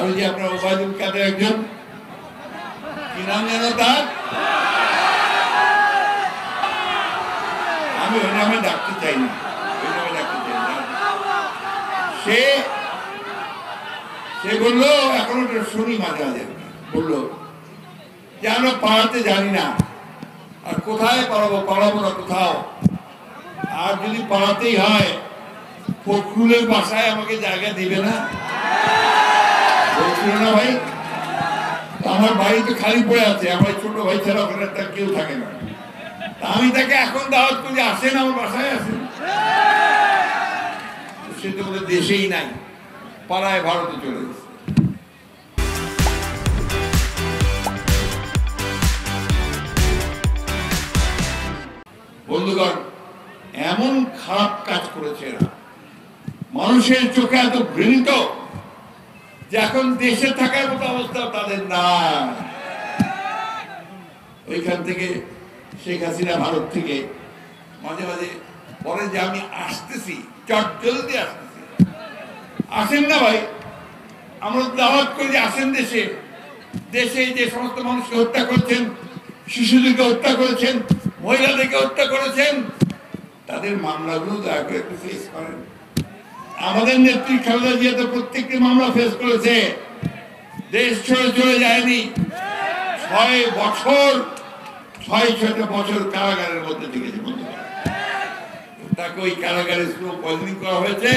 ওই যে আপনার ওবায়দুল কাদের একজন কি নাম যেন তার, আমি ওই নামে ডাকতে চাই না, সে বললো এখন ওটা শুনি মাঝে মাঝে বললো যে আমরা পাড়াতে জানি না, আর কোথায় পাড়াবো না কোথাও, আর যদি পাড়াতেই হয় ফখরুলের বাসায় আমাকে জায়গা দিবে না, বলছিল না ভাই? আমার বাড়ি তো খালি পড়ে আছে, আমার ছোট ভাই ছাড়া ওখানে তার কেউ থাকে না, আমি তাকে এখন দাওয়াত করি আসেন আমার বাসায় আসেন, সে তো বলে দেশেই নাই, পাড়ায় ভারতে চলে গেছে। বন্ধুগণ, এমন খারাপ কাজ করেছে এরা, মানুষের চোখে এত ঘৃণিত যে এখন দেশে থাকার মতো অবস্থা তাদের না। ওইখান থেকে শেখ হাসিনা ভারত থেকে মাঝে মাঝে বলে যে আমি আসতেছি, চট জলদি আসতেছি, আসেন না ভাই, আমরা দাওয়াত করি যে আসেন দেশে, দেশে যে সমস্ত মানুষকে হত্যা করেছেন, শিশুদেরকে হত্যা করেছেন, মহিলাদেরকে হত্যা করেছেন, তাদের মামলাগুলো দয়া করে একটু ফেস করেন। আমাদের নেত্রী খালেদা জিয়া তো প্রত্যেকটি মামলা ফেস করেছে, দেশ ছেড়ে চলে যায়নি, 6 বছর কারাগারের মধ্যে থেকেছে। তাকে ওই কারাগারে স্লো পয়জনিং করা হয়েছে,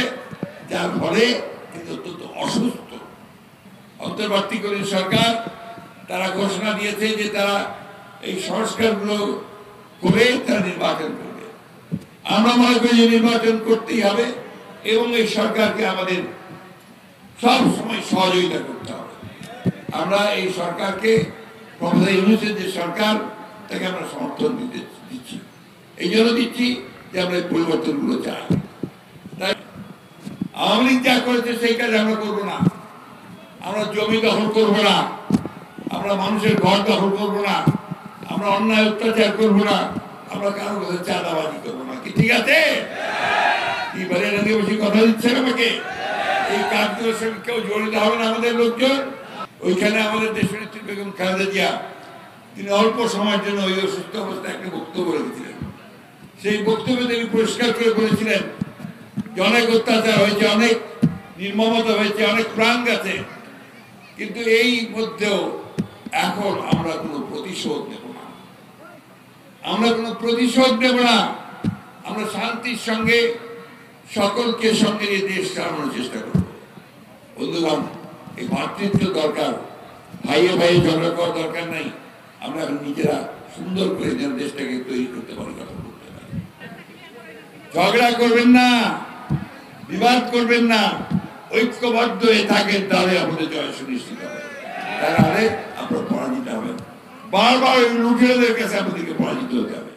যার ফলে কিন্তু অত্যন্ত অসুস্থ। অন্তর্বর্তীকালীন সরকার তারা ঘোষণা দিয়েছে যে তারা এই সংস্কারগুলো করে তারা নির্বাচন করবে। আমরা মনে করি যে নির্বাচন করতেই হবে এবং এই সরকারকে আমাদের সব সময় সহযোগিতা করতে হবে। আমরা এই সরকারকে, প্রফেসর ইউনূসের যে সরকার, তাকে আমরা সমর্থন দিচ্ছি, এই জন্য দিচ্ছি যে আমরা এই পরিবর্তনগুলো চাই। তাই আওয়ামী লীগ যা করেছে সেই কাজ আমরা করবো না, আমরা জমি দখল করবো না, আমরা মানুষের ঘর দখল করবো না, আমরা অন্যায় অত্যাচার করবো না, আমরা কারোর কাছে চাঁদাবাজি করবো না। কি ঠিক আছে? এবারে নাকি বেশি কথা দিচ্ছেন আমাকে, এই কাজগুলোর সঙ্গে কেউ জড়িত হবে না আমাদের লোকজন। ওইখানে আমাদের দেশনেত্রী বেগম খালেদা জিয়া, তিনি অল্প সময়ের জন্য ওই অসুস্থ অবস্থায় একটা বক্তব্য রেখেছিলেন। সেই বক্তব্যে তিনি পরিষ্কার করে বলেছিলেন যে অনেক অত্যাচার হয়েছে, অনেক নির্মমতা হয়েছে, অনেক প্রাণ গেছে, কিন্তু এই মধ্যেও এখন আমরা কোনো প্রতিশোধ নেব না, আমরা কোনো প্রতিশোধ নেব না, আমরা শান্তির সঙ্গে সকলকে সঙ্গে নিয়ে দেশ চালানোর চেষ্টা করব। বন্ধুগণ, এই ভাতৃত্ব দরকার, ভাইয়ে ভাইয়ে ঝগড়া করার দরকার নাই, আমরা নিজেরা সুন্দর করে যেন দেশটাকে তৈরি করতে পারি, কথা বলতে পারি। ঝগড়া করবেন না, বিবাদ করবেন না, ঐক্যবদ্ধ হয়ে থাকেন, তাহলে আমাদের জয় সুনিশ্চিত হবে, তাহলে আপনার পরাজিত হবেন। বারবার ওই লুটেরাদের কাছে আমাদেরকে পরাজিত হতে হবে।